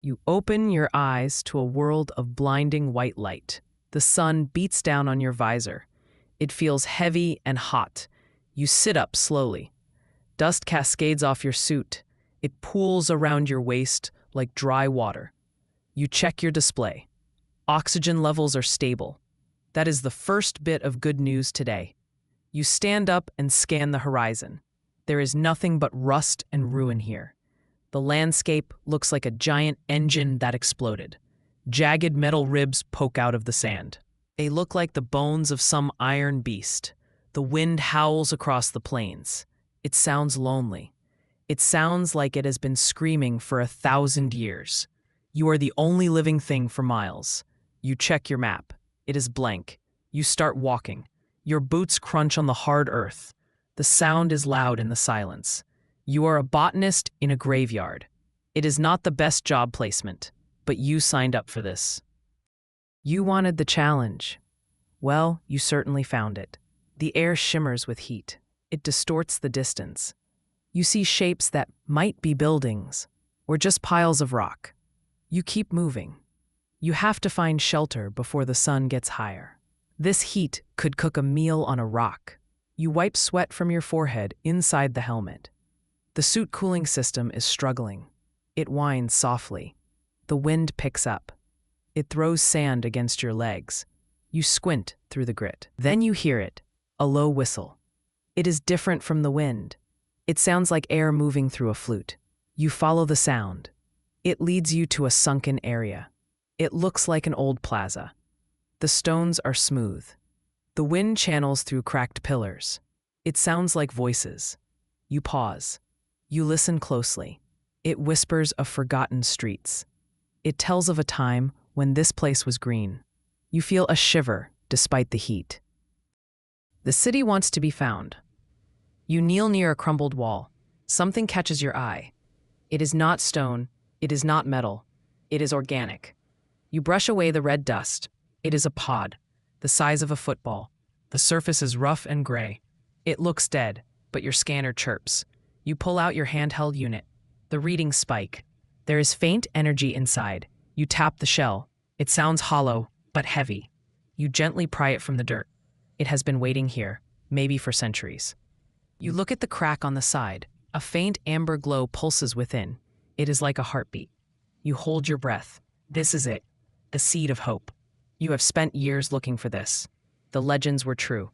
You open your eyes to a world of blinding white light. The sun beats down on your visor. It feels heavy and hot. You sit up slowly. Dust cascades off your suit. It pools around your waist like dry water. You check your display. Oxygen levels are stable. That is the first bit of good news today. You stand up and scan the horizon. There is nothing but rust and ruin here. The landscape looks like a giant engine that exploded. Jagged metal ribs poke out of the sand. They look like the bones of some iron beast. The wind howls across the plains. It sounds lonely. It sounds like it has been screaming for 1,000 years. You are the only living thing for miles. You check your map. It is blank. You start walking. Your boots crunch on the hard earth. The sound is loud in the silence. You are a botanist in a graveyard. It is not the best job placement, but you signed up for this. You wanted the challenge. Well, you certainly found it. The air shimmers with heat. It distorts the distance. You see shapes that might be buildings, or just piles of rock. You keep moving. You have to find shelter before the sun gets higher. This heat could cook a meal on a rock. You wipe sweat from your forehead inside the helmet. The suit cooling system is struggling. It whines softly. The wind picks up. It throws sand against your legs. You squint through the grit. Then you hear it, a low whistle. It is different from the wind. It sounds like air moving through a flute. You follow the sound. It leads you to a sunken area. It looks like an old plaza. The stones are smooth. The wind channels through cracked pillars. It sounds like voices. You pause. You listen closely. It whispers of forgotten streets. It tells of a time when this place was green. You feel a shiver despite the heat. The city wants to be found. You kneel near a crumbled wall. Something catches your eye. It is not stone. It is not metal. It is organic. You brush away the red dust. It is a pod, the size of a football. The surface is rough and gray. It looks dead, but your scanner chirps. You pull out your handheld unit. The readings spike. There is faint energy inside. You tap the shell. It sounds hollow, but heavy. You gently pry it from the dirt. It has been waiting here, maybe for centuries. You look at the crack on the side. A faint amber glow pulses within. It is like a heartbeat. You hold your breath. This is it, the seed of hope. You have spent years looking for this. The legends were true.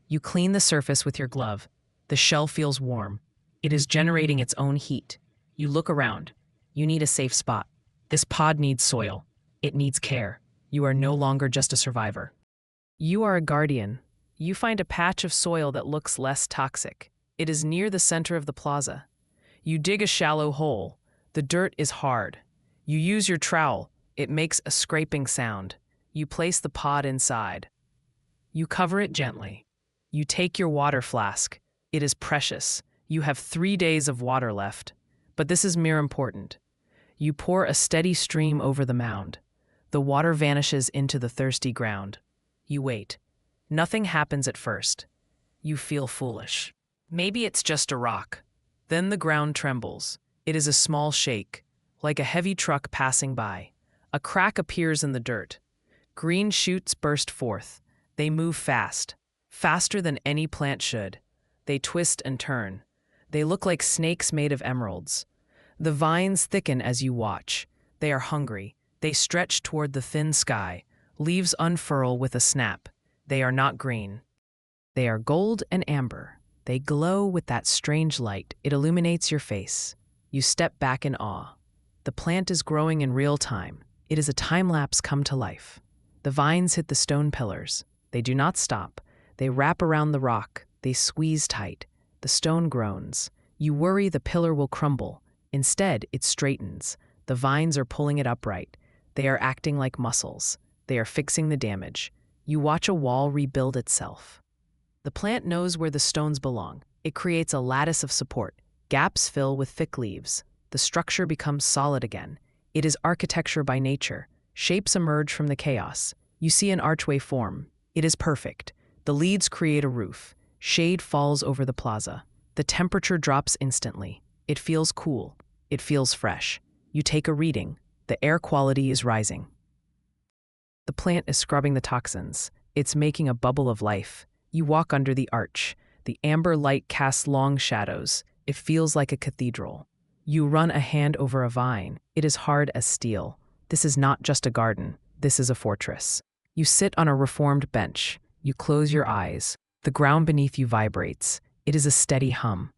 You clean the surface with your glove. The shell feels warm. It is generating its own heat. You look around. You need a safe spot. This pod needs soil. It needs care. You are no longer just a survivor. You are a guardian. You find a patch of soil that looks less toxic. It is near the center of the plaza. You dig a shallow hole. The dirt is hard. You use your trowel. It makes a scraping sound. You place the pod inside. You cover it gently. You take your water flask. It is precious. You have 3 days of water left. But this is mere important. You pour a steady stream over the mound. The water vanishes into the thirsty ground. You wait. Nothing happens at first. You feel foolish. Maybe it's just a rock. Then the ground trembles. It is a small shake, like a heavy truck passing by. A crack appears in the dirt. Green shoots burst forth. They move fast, faster than any plant should. They twist and turn. They look like snakes made of emeralds. The vines thicken as you watch. They are hungry. They stretch toward the thin sky. Leaves unfurl with a snap. They are not green. They are gold and amber. They glow with that strange light. It illuminates your face. You step back in awe. The plant is growing in real time. It is a time-lapse come to life. The vines hit the stone pillars. They do not stop. They wrap around the rock. They squeeze tight. The stone groans. You worry the pillar will crumble. Instead, it straightens. The vines are pulling it upright. They are acting like muscles. They are fixing the damage. You watch a wall rebuild itself. The plant knows where the stones belong. It creates a lattice of support. Gaps fill with thick leaves. The structure becomes solid again. It is architecture by nature. Shapes emerge from the chaos. You see an archway form. It is perfect. The leads create a roof. Shade falls over the plaza. The temperature drops instantly. It feels cool. It feels fresh. You take a reading. The air quality is rising. The plant is scrubbing the toxins. It's making a bubble of life. You walk under the arch. The amber light casts long shadows. It feels like a cathedral. You run a hand over a vine. It is hard as steel. This is not just a garden. This is a fortress. You sit on a reformed bench. You close your eyes. The ground beneath you vibrates. It is a steady hum.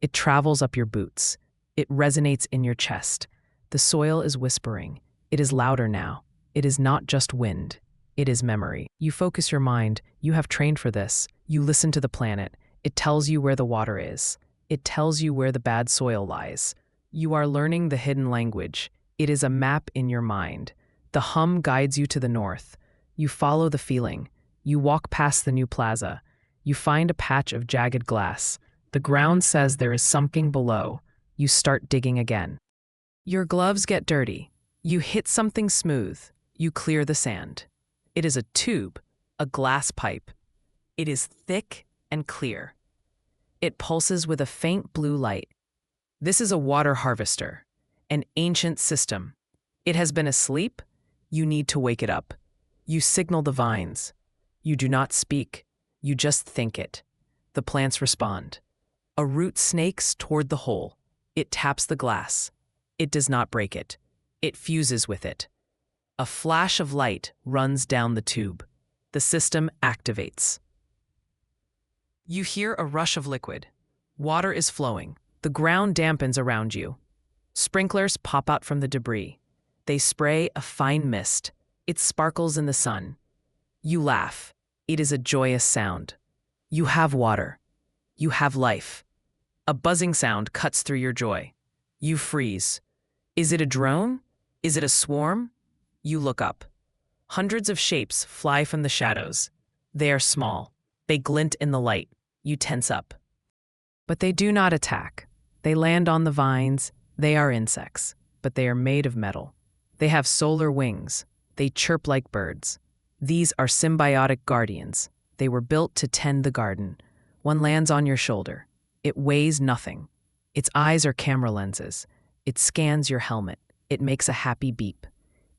It travels up your boots. It resonates in your chest. The soil is whispering. It is louder now. It is not just wind. It is memory. You focus your mind. You have trained for this. You listen to the planet. It tells you where the water is. It tells you where the bad soil lies. You are learning the hidden language. It is a map in your mind. The hum guides you to the north. You follow the feeling. You walk past the new plaza. You find a patch of jagged glass. The ground says there is something below. You start digging again. Your gloves get dirty. You hit something smooth. You clear the sand. It is a tube, a glass pipe. It is thick and clear. It pulses with a faint blue light. This is a water harvester, an ancient system. It has been asleep. You need to wake it up. You signal the vines. You do not speak. You just think it. The plants respond. A root snakes toward the hole. It taps the glass. It does not break it. It fuses with it. A flash of light runs down the tube. The system activates. You hear a rush of liquid. Water is flowing. The ground dampens around you. Sprinklers pop out from the debris. They spray a fine mist. It sparkles in the sun. You laugh. It is a joyous sound. You have water. You have life. A buzzing sound cuts through your joy. You freeze. Is it a drone? Is it a swarm? You look up. Hundreds of shapes fly from the shadows. They are small. They glint in the light. You tense up. But they do not attack. They land on the vines. They are insects, but they are made of metal. They have solar wings. They chirp like birds. These are symbiotic guardians. They were built to tend the garden. One lands on your shoulder. It weighs nothing. Its eyes are camera lenses. It scans your helmet. It makes a happy beep.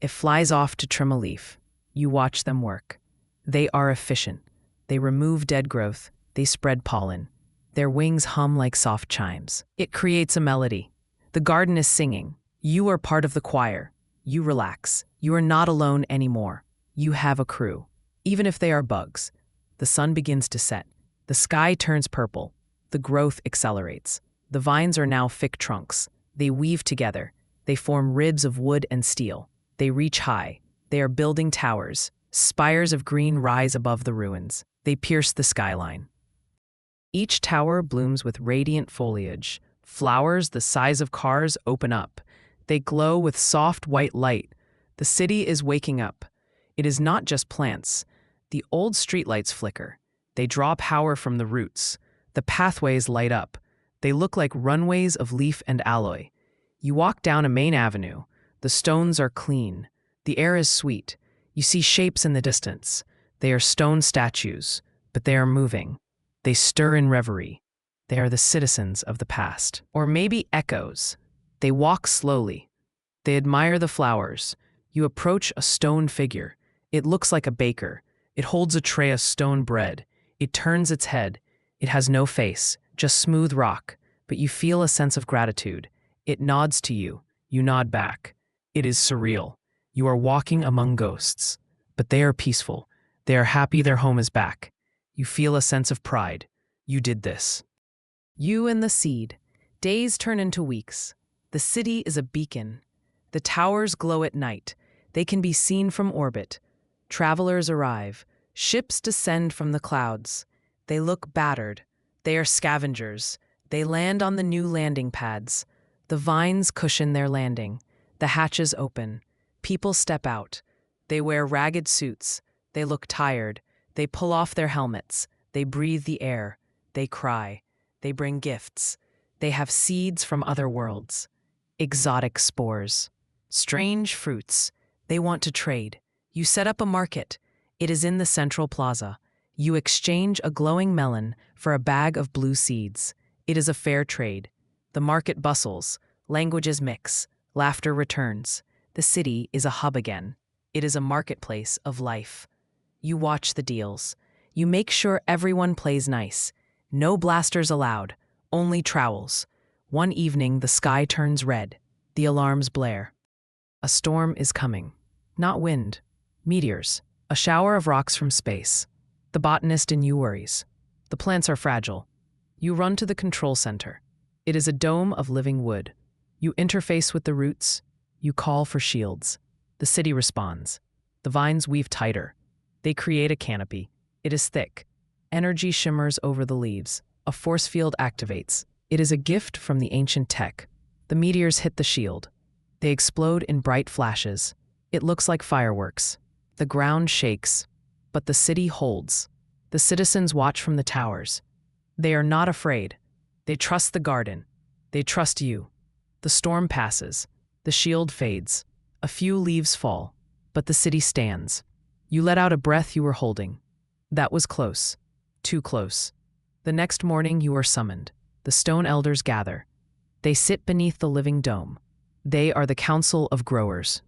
It flies off to trim a leaf. You watch them work. They are efficient. They remove dead growth. They spread pollen. Their wings hum like soft chimes. It creates a melody. The garden is singing. You are part of the choir. You relax. You are not alone anymore. You have a crew. Even if they are bugs. The sun begins to set. The sky turns purple. The growth accelerates. The vines are now thick trunks. They weave together. They form ribs of wood and steel. They reach high. They are building towers. Spires of green rise above the ruins. They pierce the skyline. Each tower blooms with radiant foliage. Flowers the size of cars open up. They glow with soft white light. The city is waking up. It is not just plants. The old streetlights flicker. They draw power from the roots. The pathways light up. They look like runways of leaf and alloy. You walk down a main avenue. The stones are clean. The air is sweet. You see shapes in the distance. They are stone statues, but they are moving. They stir in reverie. They are the citizens of the past. Or maybe echoes. They walk slowly. They admire the flowers. You approach a stone figure. It looks like a baker. It holds a tray of stone bread. It turns its head. It has no face, just smooth rock, but you feel a sense of gratitude. It nods to you. You nod back. It is surreal. You are walking among ghosts, but they are peaceful. They are happy their home is back. You feel a sense of pride. You did this. You and the seed. Days turn into weeks. The city is a beacon. The towers glow at night. They can be seen from orbit. Travelers arrive. Ships descend from the clouds. They look battered. They are scavengers. They land on the new landing pads. The vines cushion their landing. The hatches open. People step out. They wear ragged suits. They look tired. They pull off their helmets. They breathe the air. They cry. They bring gifts. They have seeds from other worlds. Exotic spores. Strange fruits. They want to trade. You set up a market. It is in the central plaza. You exchange a glowing melon for a bag of blue seeds. It is a fair trade. The market bustles. Languages mix. Laughter returns. The city is a hub again. It is a marketplace of life. You watch the deals. You make sure everyone plays nice. No blasters allowed, only trowels. One evening, the sky turns red. The alarms blare. A storm is coming. Not wind. Meteors. A shower of rocks from space. The botanist in you worries. The plants are fragile. You run to the control center. It is a dome of living wood. You interface with the roots. You call for shields. The city responds. The vines weave tighter. They create a canopy. It is thick. Energy shimmers over the leaves. A force field activates. It is a gift from the ancient tech. The meteors hit the shield. They explode in bright flashes. It looks like fireworks. The ground shakes, but the city holds. The citizens watch from the towers. They are not afraid. They trust the garden. They trust you. The storm passes. The shield fades. A few leaves fall, but the city stands. You let out a breath you were holding. That was close. Too close. The next morning you are summoned. The stone elders gather. They sit beneath the living dome. They are the council of growers.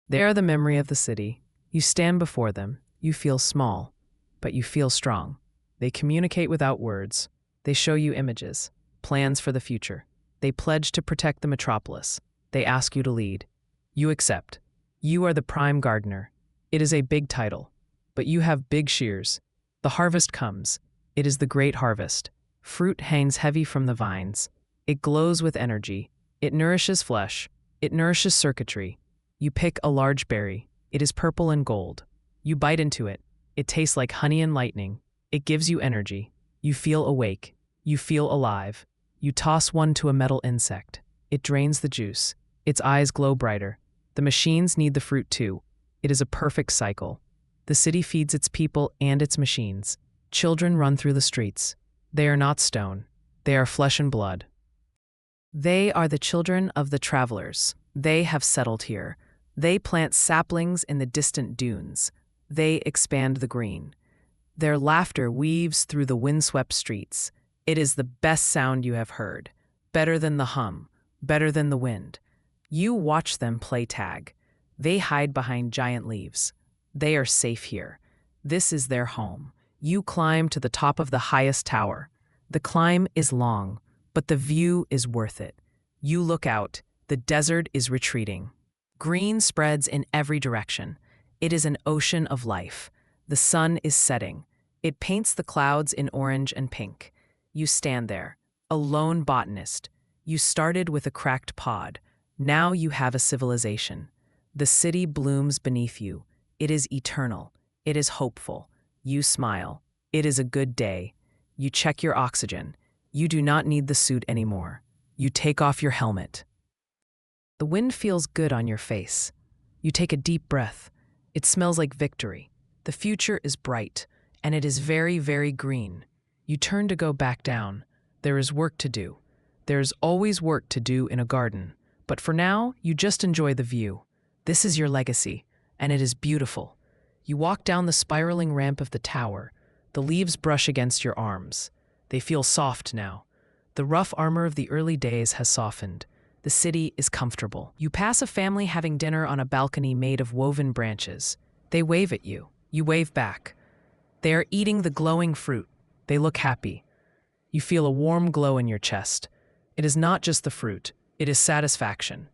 They are the memory of the city. You stand before them. You feel small, but you feel strong. They communicate without words. They show you images, plans for the future. They pledge to protect the metropolis. They ask you to lead. You accept. You are the prime gardener. It is a big title, but you have big shears. The harvest comes. It is the great harvest. Fruit hangs heavy from the vines. It glows with energy. It nourishes flesh. It nourishes circuitry. You pick a large berry. It is purple and gold. You bite into it. It tastes like honey and lightning. It gives you energy. You feel awake. You feel alive. You toss one to a metal insect. It drains the juice. Its eyes glow brighter. The machines need the fruit too. It is a perfect cycle. The city feeds its people and its machines. Children run through the streets. They are not stone. They are flesh and blood. They are the children of the travelers. They have settled here. They plant saplings in the distant dunes. They expand the green. Their laughter weaves through the windswept streets. It is the best sound you have heard. Better than the hum. Better than the wind. You watch them play tag. They hide behind giant leaves. They are safe here. This is their home. You climb to the top of the highest tower. The climb is long, but the view is worth it. You look out. The desert is retreating. Green spreads in every direction. It is an ocean of life. The sun is setting. It paints the clouds in orange and pink. You stand there, a lone botanist. You started with a cracked pod. Now you have a civilization. The city blooms beneath you. It is eternal. It is hopeful. You smile. It is a good day. You check your oxygen. You do not need the suit anymore. You take off your helmet. The wind feels good on your face. You take a deep breath. It smells like victory. The future is bright, and it is very, very green. You turn to go back down. There is work to do. There is always work to do in a garden. But for now, you just enjoy the view. This is your legacy, and it is beautiful. You walk down the spiraling ramp of the tower. The leaves brush against your arms. They feel soft now. The rough armor of the early days has softened. The city is comfortable. You pass a family having dinner on a balcony made of woven branches. They wave at you. You wave back. They are eating the glowing fruit. They look happy. You feel a warm glow in your chest. It is not just the fruit. It is satisfaction.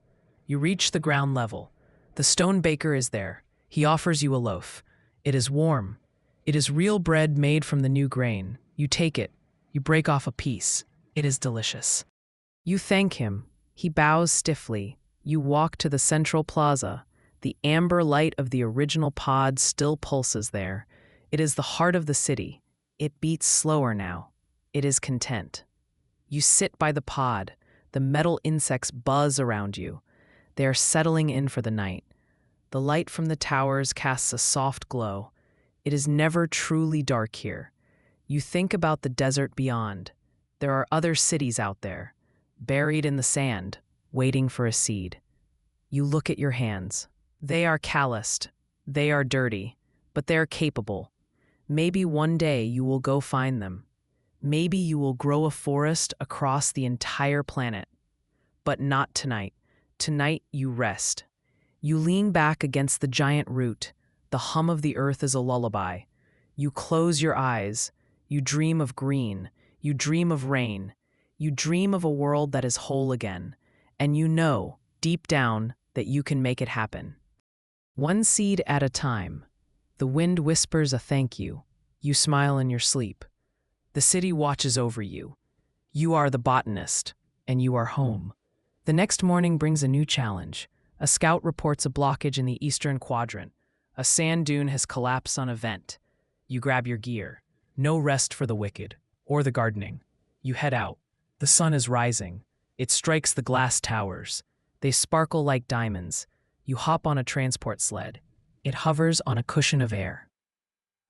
You reach the ground level. The stone baker is there. He offers you a loaf. It is warm. It is real bread made from the new grain. You take it. You break off a piece. It is delicious. You thank him. He bows stiffly. You walk to the central plaza. The amber light of the original pod still pulses there. It is the heart of the city. It beats slower now. It is content. You sit by the pod. The metal insects buzz around you. They are settling in for the night. The light from the towers casts a soft glow. It is never truly dark here. You think about the desert beyond. There are other cities out there, buried in the sand, waiting for a seed. You look at your hands. They are calloused. They are dirty, but they are capable. Maybe one day you will go find them. Maybe you will grow a forest across the entire planet. But not tonight. Tonight you rest. You lean back against the giant root. The hum of the earth is a lullaby. You close your eyes. You dream of green. You dream of rain. You dream of a world that is whole again. And you know, deep down, that you can make it happen. One seed at a time. The wind whispers a thank you. You smile in your sleep. The city watches over you. You are the botanist, and you are home. The next morning brings a new challenge. A scout reports a blockage in the eastern quadrant. A sand dune has collapsed on a vent. You grab your gear. No rest for the wicked, or the gardening. You head out. The sun is rising. It strikes the glass towers. They sparkle like diamonds. You hop on a transport sled. It hovers on a cushion of air.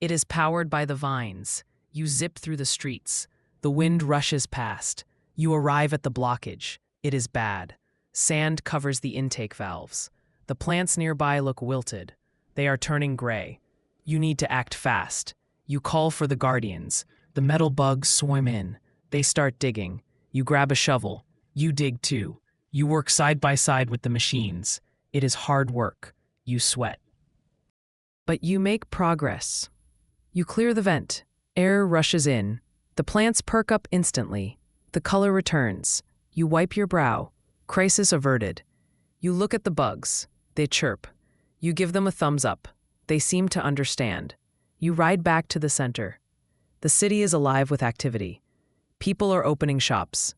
It is powered by the vines. You zip through the streets. The wind rushes past. You arrive at the blockage. It is bad. Sand covers the intake valves. The plants nearby look wilted. They are turning gray. You need to act fast. You call for the guardians. The metal bugs swarm in. They start digging. You grab a shovel. You dig too. You work side by side with the machines. It is hard work. You sweat. But you make progress. You clear the vent. Air rushes in. The plants perk up instantly. The color returns. You wipe your brow. Crisis averted. You look at the bugs. They chirp. You give them a thumbs up. They seem to understand. You ride back to the center. The city is alive with activity. People are opening shops.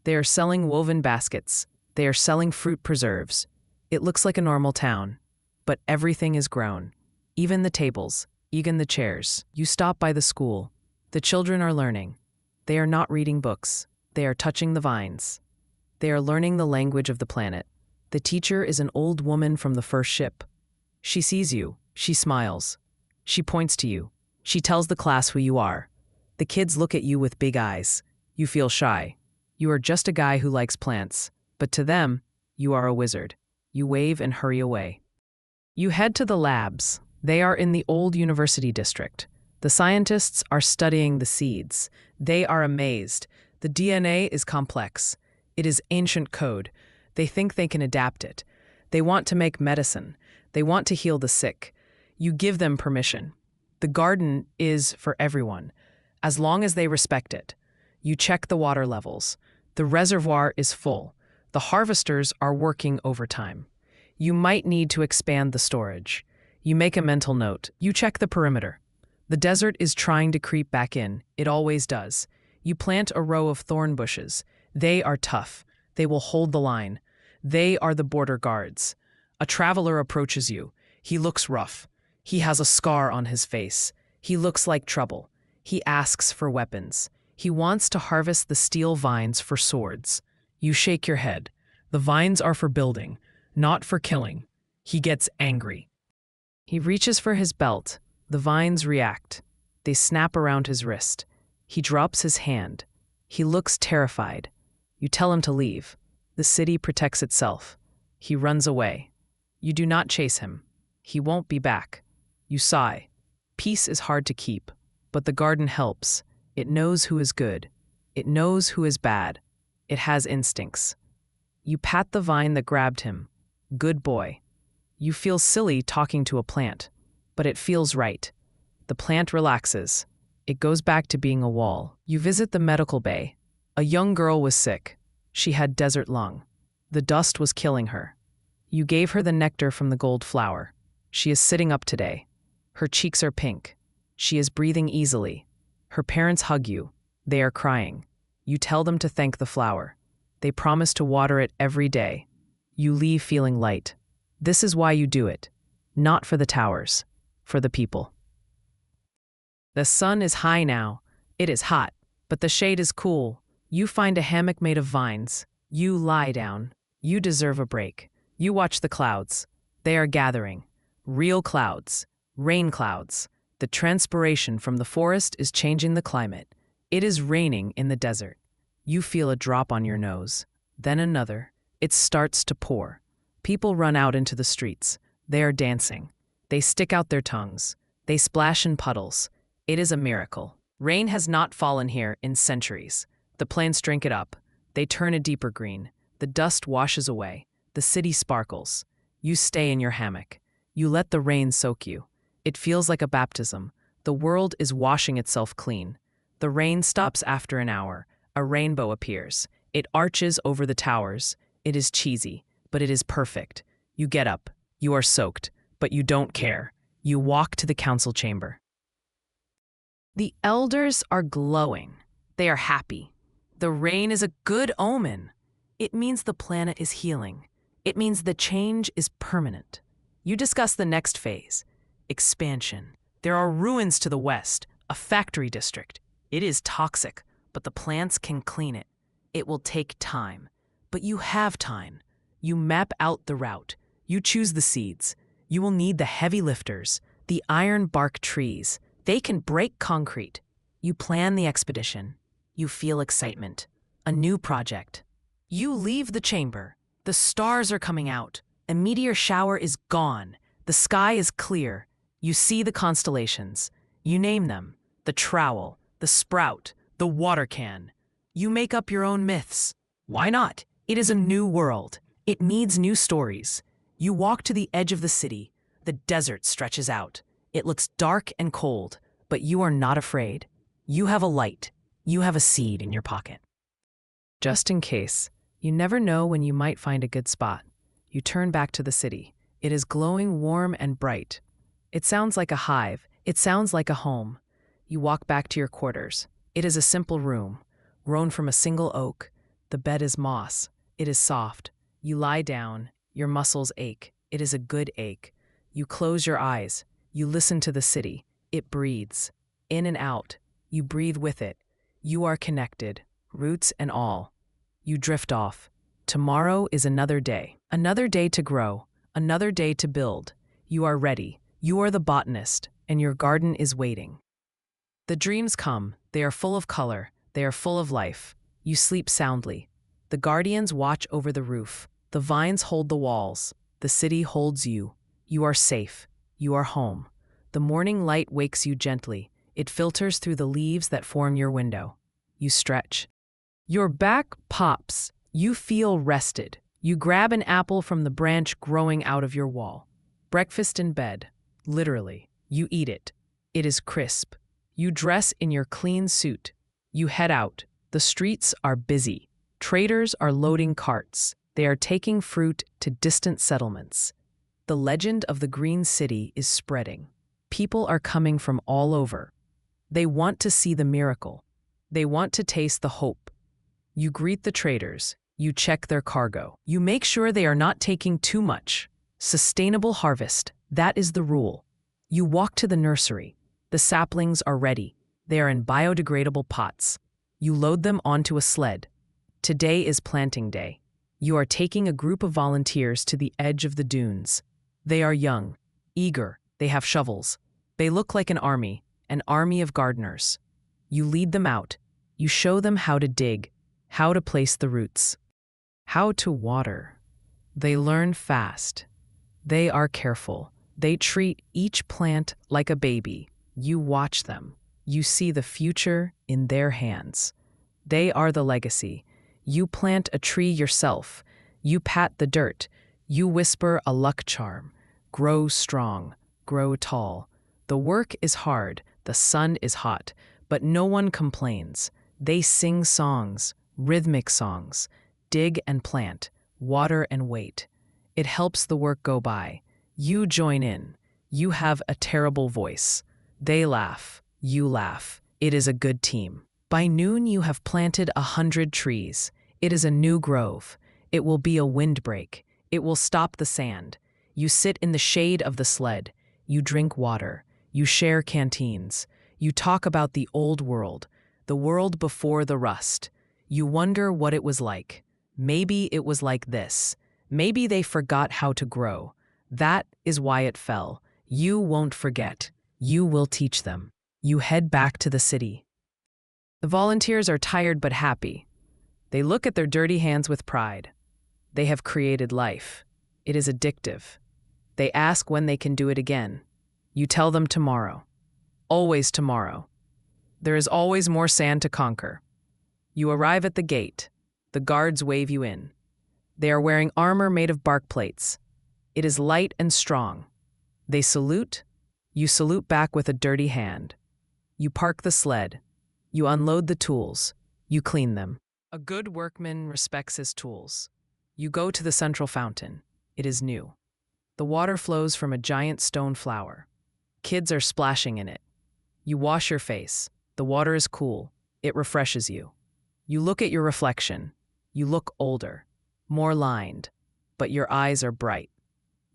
They are selling woven baskets. They are selling fruit preserves. It looks like a normal town. But everything is grown. Even the tables, even the chairs. You stop by the school. The children are learning. They are not reading books. They are touching the vines. They are learning the language of the planet. The teacher is an old woman from the first ship. She sees you. She smiles. She points to you. She tells the class who you are. The kids look at you with big eyes. You feel shy. You are just a guy who likes plants. But to them, you are a wizard. You wave and hurry away. You head to the labs. They are in the old university district. The scientists are studying the seeds. They are amazed. The DNA is complex. It is ancient code. They think they can adapt it. They want to make medicine. They want to heal the sick. You give them permission. The garden is for everyone, as long as they respect it. You check the water levels. The reservoir is full. The harvesters are working overtime. You might need to expand the storage. You make a mental note. You check the perimeter. The desert is trying to creep back in. It always does. You plant a row of thorn bushes. They are tough. They will hold the line. They are the border guards. A traveler approaches you. He looks rough. He has a scar on his face. He looks like trouble. He asks for weapons. He wants to harvest the steel vines for swords. You shake your head. The vines are for building, not for killing. He gets angry. He reaches for his belt. The vines react. They snap around his wrist. He drops his hand. He looks terrified. You tell him to leave. The city protects itself. He runs away. You do not chase him. He won't be back. You sigh. Peace is hard to keep, but the garden helps. It knows who is good. It knows who is bad. It has instincts. You pat the vine that grabbed him. Good boy. You feel silly talking to a plant, but it feels right. The plant relaxes. It goes back to being a wall. You visit the medical bay. A young girl was sick. She had desert lung. The dust was killing her. You gave her the nectar from the gold flower. She is sitting up today. Her cheeks are pink. She is breathing easily. Her parents hug you. They are crying. You tell them to thank the flower. They promise to water it every day. You leave feeling light. This is why you do it. Not for the towers, for the people. The sun is high now. It is hot, but the shade is cool. You find a hammock made of vines. You lie down. You deserve a break. You watch the clouds. They are gathering. Real clouds. Rain clouds. The transpiration from the forest is changing the climate. It is raining in the desert. You feel a drop on your nose. Then another. It starts to pour. People run out into the streets. They are dancing. They stick out their tongues. They splash in puddles. It is a miracle. Rain has not fallen here in centuries. The plants drink it up. They turn a deeper green. The dust washes away. The city sparkles. You stay in your hammock. You let the rain soak you. It feels like a baptism. The world is washing itself clean. The rain stops after an hour. A rainbow appears. It arches over the towers. It is cheesy, but it is perfect. You get up. You are soaked, but you don't care. You walk to the council chamber. The elders are glowing. They are happy. The rain is a good omen. It means the planet is healing. It means the change is permanent. You discuss the next phase, expansion. There are ruins to the west, a factory district. It is toxic, but the plants can clean it. It will take time, but you have time. You map out the route. You choose the seeds. You will need the heavy lifters, the iron bark trees. They can break concrete. You plan the expedition. You feel excitement. A new project. You leave the chamber. The stars are coming out. A meteor shower is gone. The sky is clear. You see the constellations. You name them. The trowel, the sprout, the water can. You make up your own myths. Why not? It is a new world. It needs new stories. You walk to the edge of the city. The desert stretches out. It looks dark and cold, but you are not afraid. You have a light. You have a seed in your pocket. Just in case, you never know when you might find a good spot. You turn back to the city. It is glowing warm and bright. It sounds like a hive. It sounds like a home. You walk back to your quarters. It is a simple room, grown from a single oak. The bed is moss. It is soft. You lie down. Your muscles ache. It is a good ache. You close your eyes. You listen to the city. It breathes. In and out. You breathe with it. You are connected, roots and all. You drift off. Tomorrow is another day to grow, another day to build. You are ready. You are the botanist, and your garden is waiting. The dreams come. They are full of color. They are full of life. You sleep soundly. The guardians watch over the roof. The vines hold the walls. The city holds you. You are safe. You are home. The morning light wakes you gently. It filters through the leaves that form your window. You stretch. Your back pops. You feel rested. You grab an apple from the branch growing out of your wall. Breakfast in bed. Literally. You eat it. It is crisp. You dress in your clean suit. You head out. The streets are busy. Traders are loading carts. They are taking fruit to distant settlements. The legend of the Green City is spreading. People are coming from all over. They want to see the miracle. They want to taste the hope. You greet the traders. You check their cargo. You make sure they are not taking too much. Sustainable harvest. That is the rule. You walk to the nursery. The saplings are ready. They are in biodegradable pots. You load them onto a sled. Today is planting day. You are taking a group of volunteers to the edge of the dunes. They are young, eager. They have shovels. They look like an army of gardeners. You lead them out. You show them how to dig, how to place the roots, how to water. They learn fast. They are careful. They treat each plant like a baby. You watch them. You see the future in their hands. They are the legacy. You plant a tree yourself. You pat the dirt. You whisper a luck charm. Grow strong. Grow tall. The work is hard. The sun is hot. But no one complains. They sing songs, rhythmic songs. Dig and plant. Water and wait. It helps the work go by. You join in. You have a terrible voice. They laugh. You laugh. It is a good team. By noon you have planted 100 trees. It is a new grove. It will be a windbreak. It will stop the sand. You sit in the shade of the sled. You drink water. You share canteens. You talk about the old world, the world before the rust. You wonder what it was like. Maybe it was like this. Maybe they forgot how to grow. That is why it fell. You won't forget. You will teach them. You head back to the city. The volunteers are tired but happy. They look at their dirty hands with pride. They have created life. It is addictive. They ask when they can do it again. You tell them tomorrow. Always tomorrow. There is always more sand to conquer. You arrive at the gate. The guards wave you in. They are wearing armor made of bark plates. It is light and strong. They salute. You salute back with a dirty hand. You park the sled. You unload the tools. You clean them. A good workman respects his tools. You go to the central fountain. It is new. The water flows from a giant stone flower. Kids are splashing in it. You wash your face. The water is cool. It refreshes you. You look at your reflection. You look older, more lined, but your eyes are bright.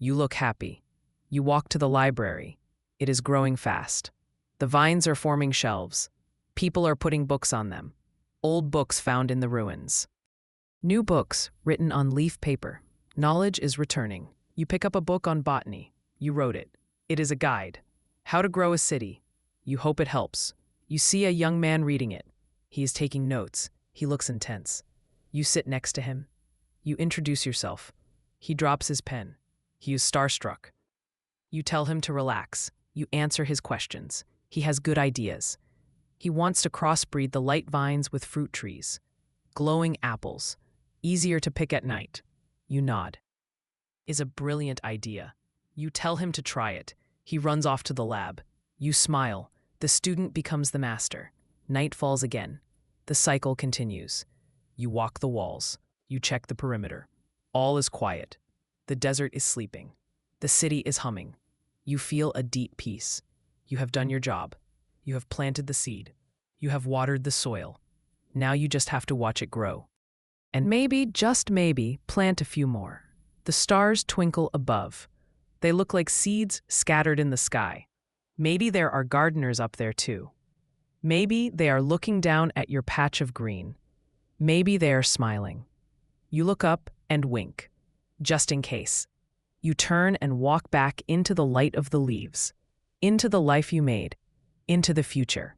You look happy. You walk to the library. It is growing fast. The vines are forming shelves. People are putting books on them. Old books found in the ruins. New books written on leaf paper. Knowledge is returning. You pick up a book on botany. You wrote it. It is a guide. How to grow a city. You hope it helps. You see a young man reading it. He is taking notes. He looks intense. You sit next to him. You introduce yourself. He drops his pen. He is starstruck. You tell him to relax. You answer his questions. He has good ideas. He wants to crossbreed the light vines with fruit trees. Glowing apples. Easier to pick at night. You nod. Is a brilliant idea. You tell him to try it. He runs off to the lab. You smile. The student becomes the master. Night falls again. The cycle continues. You walk the walls. You check the perimeter. All is quiet. The desert is sleeping. The city is humming. You feel a deep peace. You have done your job. You have planted the seed. You have watered the soil. Now you just have to watch it grow. And maybe, just maybe, plant a few more. The stars twinkle above. They look like seeds scattered in the sky. Maybe there are gardeners up there too. Maybe they are looking down at your patch of green. Maybe they are smiling. You look up and wink, just in case. You turn and walk back into the light of the leaves, into the life you made, into the future.